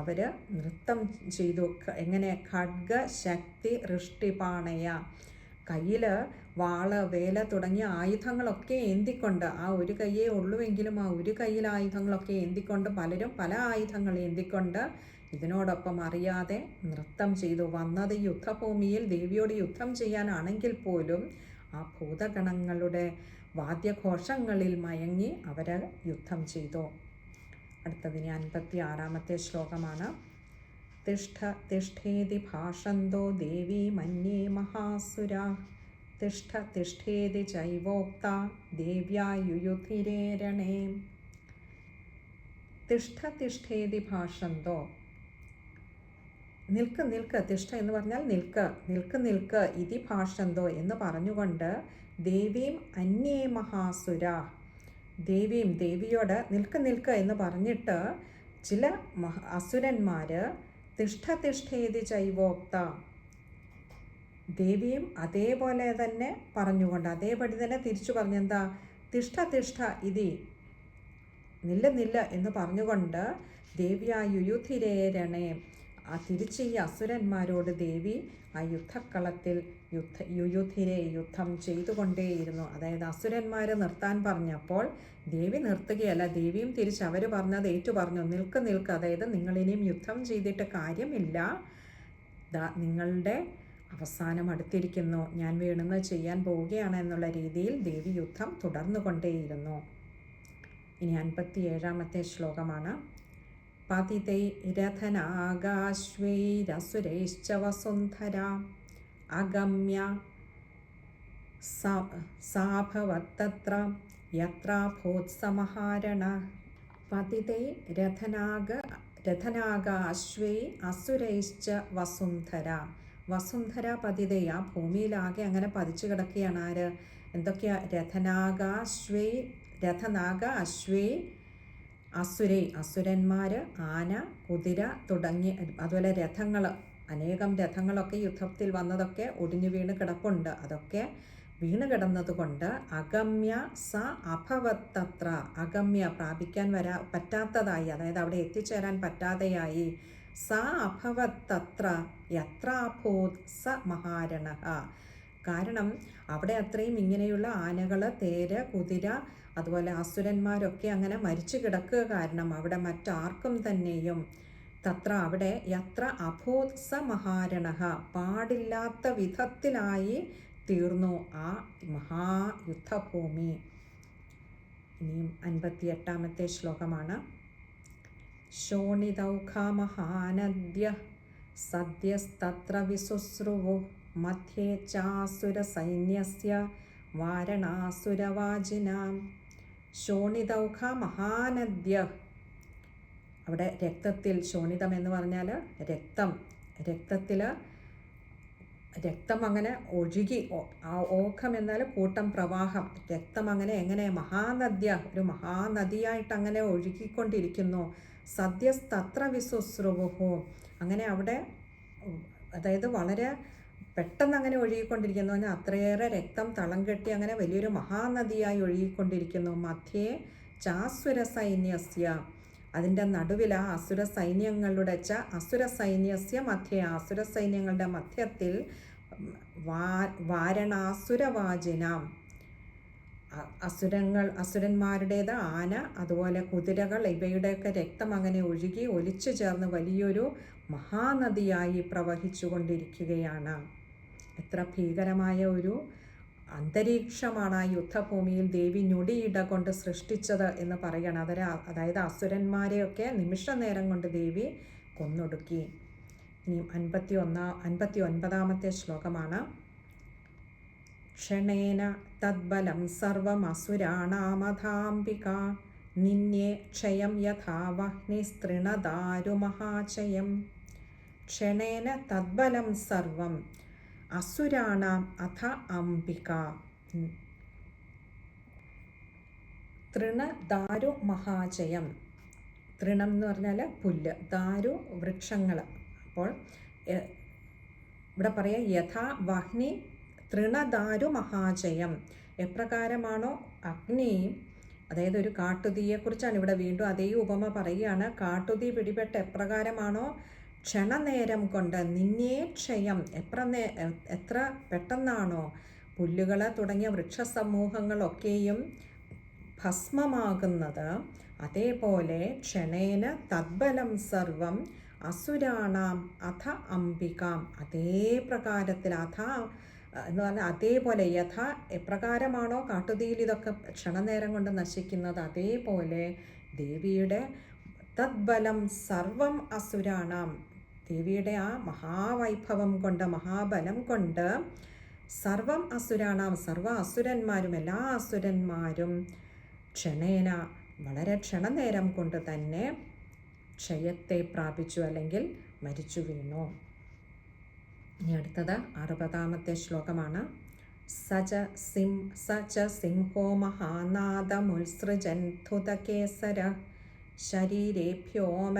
അവർ നൃത്തം ചെയ്തു. എങ്ങനെ? ഖഡ്ഗ ശക്തി ഋഷ്ടിപാണയ, കയ്യിൽ വാള്, വേല തുടങ്ങിയ ആയുധങ്ങളൊക്കെ ഏന്തിക്കൊണ്ട്, ആ ഒരു കയ്യേ ഉള്ളുവെങ്കിലും ആ ഒരു കയ്യിൽ ആയുധങ്ങളൊക്കെ ഏന്തിക്കൊണ്ട്, പലരും പല ആയുധങ്ങൾ ഏന്തിക്കൊണ്ട് ഇതിനോടൊപ്പം അറിയാതെ നൃത്തം ചെയ്തു. വന്നത് യുദ്ധഭൂമിയിൽ ദേവിയോട് യുദ്ധം ചെയ്യാനാണെങ്കിൽ പോലും ആ ഭൂതഗണങ്ങളുടെ വാദ്യഘോഷങ്ങളിൽ മയങ്ങി അവർ യുദ്ധം ചെയ്തു. അടുത്തതിന് 56-ാമത്തെ ശ്ലോകമാണ്. തിഷ്ഠ തിഷ്ഠേതി ഭാഷന്തോ ദേവി മന്യേ മഹാസുരാ, തിഷ്ഠ തിഷ്ഠേതി ചൈവോക്ത ദേവ്യാ യുയുധിരേ രണേ. തിഷ്ഠ തിഷ്ഠേതി ഭാഷന്തോ, നിൽക്ക് നിൽക്ക്, തിഷ്ഠ എന്ന് പറഞ്ഞാൽ നിൽക്ക്, നിൽക്ക് നിൽക്ക്, ഇതി ഭാഷന്തോ എന്ന് പറഞ്ഞുകൊണ്ട് ദേവീം അന്യേ മഹാസുര, ദേവിയോട് നിൽക്ക് നിൽക്ക് എന്ന് പറഞ്ഞിട്ട് ചില അസുരന്മാർ തിഷ്ഠ തിഷ്ഠേതി ചൈവോക്ത, ദേവിയും അതേപോലെ തന്നെ പറഞ്ഞുകൊണ്ട് അതേപടി തന്നെ തിരിച്ചു പറഞ്ഞെന്താ? തിഷ്ഠ തിഷ്ഠ ഇതി, നില്ല നില്ല എന്ന് പറഞ്ഞുകൊണ്ട് ദേവ്യാ യുയുധിരേ രണേ, തിരിച്ച് ഈ അസുരന്മാരോട് ദേവി ആ യുദ്ധക്കളത്തിൽ യുയുധിരെ യുദ്ധം ചെയ്തുകൊണ്ടേയിരുന്നു. അതായത് അസുരന്മാർ നിർത്താൻ പറഞ്ഞപ്പോൾ ദേവി നിർത്തുകയല്ല, ദേവിയും തിരിച്ച് അവർ പറഞ്ഞത് ഏറ്റു പറഞ്ഞു, നിൽക്ക് നിൽക്ക്, അതായത് നിങ്ങളിനിയും യുദ്ധം ചെയ്തിട്ട് കാര്യമില്ല, നിങ്ങളുടെ അവസാനം അടുത്തിരിക്കുന്നു, ഞാൻ വേണമെന്ന് ചെയ്യാൻ പോവുകയാണ് എന്നുള്ള രീതിയിൽ ദേവി യുദ്ധം തുടർന്നുകൊണ്ടേയിരുന്നു. ഇനി 57-ാമത്തെ ശ്ലോകമാണ്. പതിതൈ രഥനാഗാശ്വൈരസുരൈശ്ച വസുന്ധര അഗമ്യ സാഭവത്തത്ര യത്രാഭൂത്സമഹാരണ. പതിതൈ രഥനാഗാശ്വൈ അസുരൈശ്ച വസുന്ധര, വസുന്ധര പതിതൈ, ആ ഭൂമിയിലാകെ അങ്ങനെ പതിച്ചു കിടക്കുകയാണ്. ആര്? എന്തൊക്കെയാ? രഥനാഗ അശ്വൈ അസുരൈ, അസുരന്മാർ, ആന, കുതിര തുടങ്ങി, അതുപോലെ രഥങ്ങൾ, അനേകം രഥങ്ങളൊക്കെ യുദ്ധത്തിൽ വന്നതൊക്കെ ഒടിഞ്ഞു വീണ് കിടപ്പുണ്ട്. അതൊക്കെ വീണ് കിടന്നതുകൊണ്ട് അഗമ്യ സ അഭവത്തത്ര, അഗമ്യ പ്രാപിക്കാൻ പറ്റാത്തതായി, അതായത് അവിടെ എത്തിച്ചേരാൻ പറ്റാതെയായി. സ അഭവത്തത്ര യത്രാഭൂത് സ മഹാരണ, കാരണം അവിടെ അത്രയും ഇങ്ങനെയുള്ള ആനകൾ, തേര്, കുതിര, അതുപോലെ അസുരന്മാരൊക്കെ അങ്ങനെ മരിച്ചു കിടക്കുക കാരണം അവിടെ മറ്റാർക്കും തന്നെയും തത്ര അവിടെ യത്ര അഭൂത് സ മഹാരണ, പാടില്ലാത്ത വിധത്തിലായി തീർന്നു ആ മഹായുദ്ധഭൂമി. ഇനിയും 58-ാമത്തെ ശ്ലോകമാണ്. ശോണിതൗഖ മഹാനദ്യ സദ്യസ്തത്ര വിശുശ്രുവു മധ്യേ ചാസുര സൈന്യസ്യ വാരണാസുരവാജിനാം. ശോണിതൗഖ മഹാനദ്യ, അവിടെ രക്തത്തിൽ, ശോണിതം എന്ന് പറഞ്ഞാൽ രക്തം, രക്തം അങ്ങനെ ഒഴുകി, ഓഖം എന്നാൽ കൂട്ടം, പ്രവാഹം, രക്തം അങ്ങനെ എങ്ങനെ മഹാനദ്യ, ഒരു മഹാനദിയായിട്ട് അങ്ങനെ ഒഴുകിക്കൊണ്ടിരിക്കുന്നു. സദ്യസ്തത്ര വിശുശ്രുവുഹു, അങ്ങനെ അവിടെ, അതായത് വളരെ പെട്ടെന്ന് അങ്ങനെ ഒഴുകിക്കൊണ്ടിരിക്കുന്നു, പറഞ്ഞാൽ അത്രയേറെ രക്തം തളം കെട്ടി അങ്ങനെ വലിയൊരു മഹാനദിയായി ഒഴുകിക്കൊണ്ടിരിക്കുന്നു. മധ്യേ ചാസുര സൈന്യസ്യ, അതിൻ്റെ നടുവിൽ ആ അസുര സൈന്യങ്ങളുടെ അസുര സൈന്യസ്യ മധ്യേ, അസുര സൈന്യങ്ങളുടെ മധ്യത്തിൽ വാരണാസുരവാജിനാം, അസുരന്മാരുടേത് ആന, അതുപോലെ കുതിരകൾ, ഇവയുടെയൊക്കെ രക്തം അങ്ങനെ ഒഴുകി ഒലിച്ചു ചേർന്ന് വലിയൊരു മഹാനദിയായി പ്രവഹിച്ചു കൊണ്ടിരിക്കുകയാണ്. എത്ര ഭീകരമായ ഒരു അന്തരീക്ഷമാണ് ആ യുദ്ധഭൂമിയിൽ ദേവി ഞൊടിയിട കൊണ്ട് സൃഷ്ടിച്ചത് എന്ന് പറയണം. അതായത് അസുരന്മാരെയൊക്കെ നിമിഷ നേരം കൊണ്ട് ദേവി കൊന്നൊടുക്കി. ഇനി 59-ാമത്തെ ശ്ലോകമാണ്. ക്ഷണേന തദ്ബലം സർവം അസുരാണാമഥാംബിക നിന്യേ ക്ഷയം യഥാ വഹ്നിസ്തൃണദാരുമഹാചയം. ക്ഷണേന തദ്ബലം സർവം അസുരാണാം അഥ അംബിക. തൃണ ദാരു മഹാജയം. തൃണം എന്ന് പറഞ്ഞാൽ പുല്ല്, ദാരു വൃക്ഷങ്ങൾ. അപ്പോൾ ഇവിടെ പറയാം യഥാ വഹ്നി തൃണദാരു മഹാജയം. എപ്രകാരമാണോ അഗ്നി, അതായത് ഒരു കാട്ടുതീയെക്കുറിച്ചാണ് ഇവിടെ വീണ്ടും അതേ ഉപമ പറയുകയാണ്. കാട്ടുതീ പിടിപെട്ട് എപ്രകാരമാണോ ക്ഷണനേരം കൊണ്ട് നിന്നേക്ഷയം, എത്ര പെട്ടെന്നാണോ പുല്ലുകൾ തുടങ്ങിയ വൃക്ഷസമൂഹങ്ങളൊക്കെയും ഭസ്മമാകുന്നത്, അതേപോലെ ക്ഷണേന തദ്ബലം സർവം അസുരാണാം അഥ അംബികാം. അതേ പ്രകാരത്തിൽ എന്ന് പറഞ്ഞാൽ അതേപോലെ എപ്രകാരമാണോ കാട്ടുതീയിൽ ഇതൊക്കെ ക്ഷണനേരം കൊണ്ട് നശിക്കുന്നത്, അതേപോലെ ദേവിയുടെ തദ്ബലം സർവം അസുരാണാം, ദേവിയുടെ ആ മഹാവൈഭവം കൊണ്ട്, മഹാബലം കൊണ്ട് സർവം അസുരാണാം, സർവ അസുരന്മാരും, എല്ലാ അസുരന്മാരും ക്ഷണേന, വളരെ ക്ഷണനേരം കൊണ്ട് തന്നെ ക്ഷയത്തെ പ്രാപിച്ചു, അല്ലെങ്കിൽ മരിച്ചു വീണു. ഇനി അടുത്തത് 60ാമത്തെ ശ്ലോകമാണ്. സച സിംഹോ മഹാനാദമുത്സൃജൻ ധുതകേസര ശരീരേഭ്യോമരാരീണാം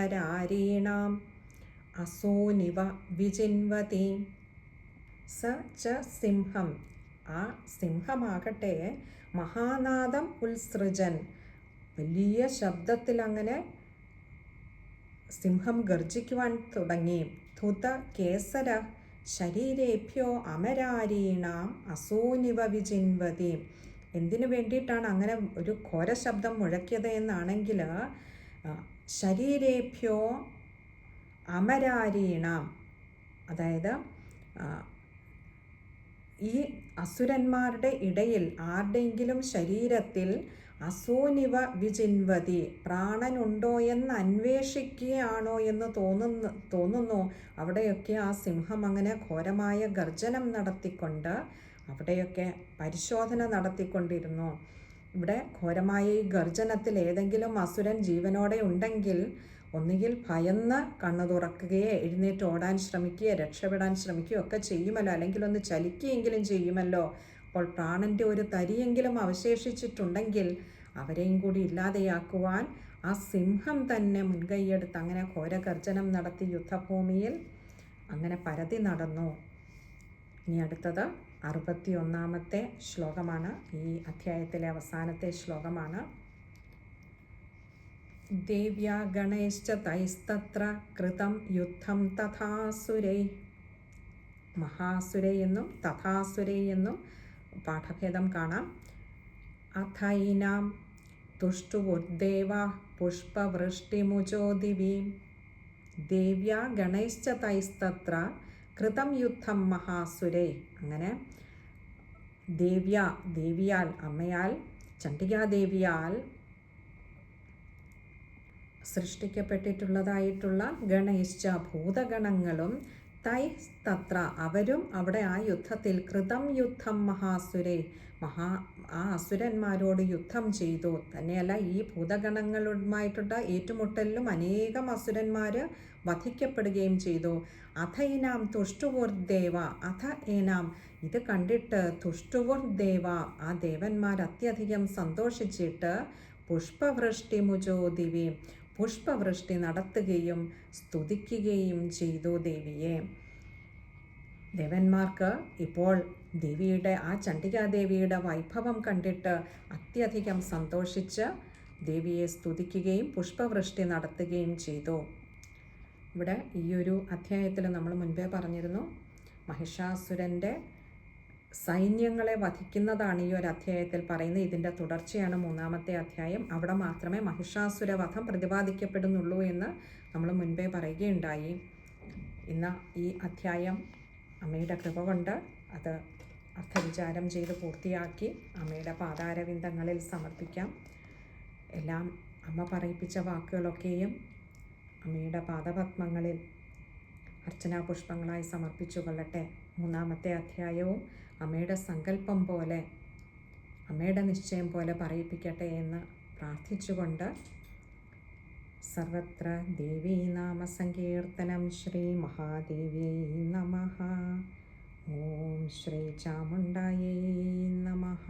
അസൂനിവ വിജിൻവതി. സ ച സിംഹം, ആ സിംഹമാകട്ടെ മഹാനാദം ഉത്സൃജൻ, വലിയ ശബ്ദത്തിൽ അങ്ങനെ സിംഹം ഗർജിക്കുവാൻ തുടങ്ങി. ധുത കേസര ശരീരേഭ്യോ അമരാരീണാം അസൂനിവ വിജിൻവതി. എന്തിനു വേണ്ടിയിട്ടാണ് അങ്ങനെ ഒരു ഘോര ശബ്ദം മുഴക്കിയത് എന്നാണെങ്കിൽ, ശരീരേഭ്യോ അമരാരീണാം, അതായത് ഈ അസുരന്മാരുടെ ഇടയിൽ ആരുടെയെങ്കിലും ശരീരത്തിൽ അസൂനിവ വിജിൻവതി, പ്രാണനുണ്ടോ എന്ന് അന്വേഷിക്കുകയാണോ എന്ന് തോന്നുന്നു. അവിടെയൊക്കെ ആ സിംഹം അങ്ങനെ ഘോരമായ ഗർജനം നടത്തിക്കൊണ്ട് അവിടെയൊക്കെ പരിശോധന നടത്തിക്കൊണ്ടിരുന്നു. ഇവിടെ ഘോരമായ ഈ ഗർജനത്തിൽ ഏതെങ്കിലും അസുരൻ ജീവനോടെ ഉണ്ടെങ്കിൽ ഒന്നുകിൽ ഭയന്ന് കണ്ണു തുറക്കുകയോ എഴുന്നേറ്റ് ഓടാൻ ശ്രമിക്കുകയോ രക്ഷപ്പെടാൻ ശ്രമിക്കുകയോ ഒക്കെ ചെയ്യുമല്ലോ, അല്ലെങ്കിൽ ഒന്ന് ചലിക്കുകയെങ്കിലും ചെയ്യുമല്ലോ. അപ്പോൾ പ്രാണൻ്റെ ഒരു തരിയെങ്കിലും അവശേഷിച്ചിട്ടുണ്ടെങ്കിൽ അവരെയും കൂടി ഇല്ലാതെയാക്കുവാൻ ആ സിംഹം തന്നെ മുൻകൈയെടുത്ത് അങ്ങനെ ഘോരഗർജനം നടത്തി യുദ്ധഭൂമിയിൽ അങ്ങനെ പരതി നടന്നു. ഇനി അടുത്തത് 61ാമത്തെ ശ്ലോകമാണ്, ഈ അധ്യായത്തിലെ അവസാനത്തെ ശ്ലോകമാണ്. ദേവ്യാ ഗണേശ്ച തൈസ്തത്ര കൃതം യുദ്ധം തഥാസുരൈ. മഹാസുരൈ എന്നും തഥാസുരൈ എന്നും പാഠഭേദം കാണാം. അഥൈനാം തുഷ്ടുവുർദേവ പുഷ്പവൃഷ്ടിമുചോ ദിവി. ദേവ്യാ ഗണേശ്ച തൈസ്തത്ര കൃതം യുദ്ധം മഹാസുരൈ. അങ്ങനെ ദേവിയാൽ, അമ്മയാൽ, ചണ്ഡികാദേവിയാൽ സൃഷ്ടിക്കപ്പെട്ടിട്ടുള്ളതായിട്ടുള്ള ഗണേശ്ച ഭൂതഗണങ്ങളും തൈസ്തത്ര അവരും അവിടെ ആ യുദ്ധത്തിൽ കൃതം യുദ്ധം മഹാസുരൈ ആ അസുരന്മാരോട് യുദ്ധം ചെയ്തു. തന്നെയല്ല, ഈ ഭൂതഗണങ്ങളുമായിട്ടുള്ള ഏറ്റുമുട്ടലിലും അനേകം അസുരന്മാർ വധിക്കപ്പെടുകയും ചെയ്തു. അഥൈനാം തുഷ്ടുവുർദേവ, അഥ ഏനാം ഇത് കണ്ടിട്ട് തുഷ്ടുവുർദേവ ആ ദേവന്മാർ അത്യധികം സന്തോഷിച്ചിട്ട് പുഷ്പവൃഷ്ടി മുജോ ദിവി പുഷ്പവൃഷ്ടി നടത്തുകയും സ്തുതിക്കുകയും ചെയ്തു ദേവിയെ. ദേവന്മാർക്ക് ഇപ്പോൾ ദേവിയുടെ ആ ചണ്ഡികാദേവിയുടെ വൈഭവം കണ്ടിട്ട് അത്യധികം സന്തോഷിച്ച് ദേവിയെ സ്തുതിക്കുകയും പുഷ്പവൃഷ്ടി നടത്തുകയും ചെയ്തു. ഇവിടെ ഈ ഒരു അധ്യായത്തിൽ നമ്മൾ മുൻപേ പറഞ്ഞിരുന്നു, മഹിഷാസുരൻ്റെ സൈന്യങ്ങളെ വധിക്കുന്നതാണ് ഈ ഒരു അധ്യായത്തിൽ പറയുന്നത്. ഇതിൻ്റെ തുടർച്ചയാണ് 3ാമത്തെ അധ്യായം. അവിടെ മാത്രമേ മഹിഷാസുര വധം പ്രതിപാദിക്കപ്പെടുന്നുള്ളൂ എന്ന് നമ്മൾ മുൻപേ പറയുകയുണ്ടായി. ഇന്ന് ഈ അധ്യായം അമ്മയുടെ കൃപ കൊണ്ട് അത് അർത്ഥവിചാരം ചെയ്ത് പൂർത്തിയാക്കി അമ്മയുടെ പാതാരവിന്ദങ്ങളിൽ സമർപ്പിക്കാം. എല്ലാം അമ്മ പറയിപ്പിച്ച വാക്കുകളൊക്കെയും അമ്മയുടെ പാദപത്മങ്ങളിൽ അർച്ചനാപുഷ്പങ്ങളായി സമർപ്പിച്ചു കൊള്ളട്ടെ. 3ാമത്തെ അധ്യായവും അമ്മയുടെ സങ്കല്പം പോലെ, അമ്മയുടെ നിശ്ചയം പോലെ പറയിപ്പിക്കട്ടെ എന്ന് പ്രാർത്ഥിച്ചുകൊണ്ട് സർവത്ര ദേവീ നാമ സങ്കീർത്തനം. ശ്രീ മഹാദേവ്യൈ നമഃ. ഓം ശ്രീ ചാമുണ്ഡായൈ നമഃ.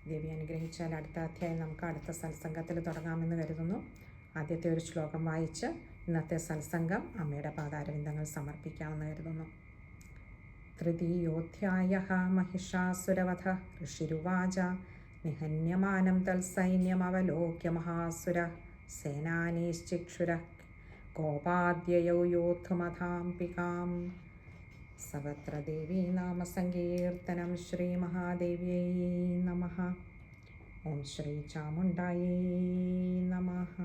ദേവി അനുഗ്രഹിച്ചാൽ അടുത്ത അധ്യായം നമുക്ക് അടുത്ത സത്സംഗത്തിൽ തുടങ്ങാമെന്ന് കരുതുന്നു. ആദ്യത്തെ ഒരു ശ്ലോകം വായിച്ച് ഇന്നത്തെ സത്സംഗം അമ്മയുടെ പാതാരവിന്ദങ്ങൾ സമർപ്പിക്കാമെന്ന് കരുതുന്നു. തൃതീയോധ്യായഃ മഹിഷാസുരവധ ഋഷിരുവാച നിഹന്യമാനം തത്സൈന്യമവലോക്യ മഹാസുരഃ സേനാനീശ്ചിക്ഷുരഃ കോപാദ്യയൗ യോദ്ധുമഥാംബികാം. സർവത്ര ദേവീ നാമസങ്കീർത്തനം. ശ്രീ മഹാദേവ്യൈ നമഃ. ഓം ശ്രീ ചാമുണ്ഡായൈ നമഃ.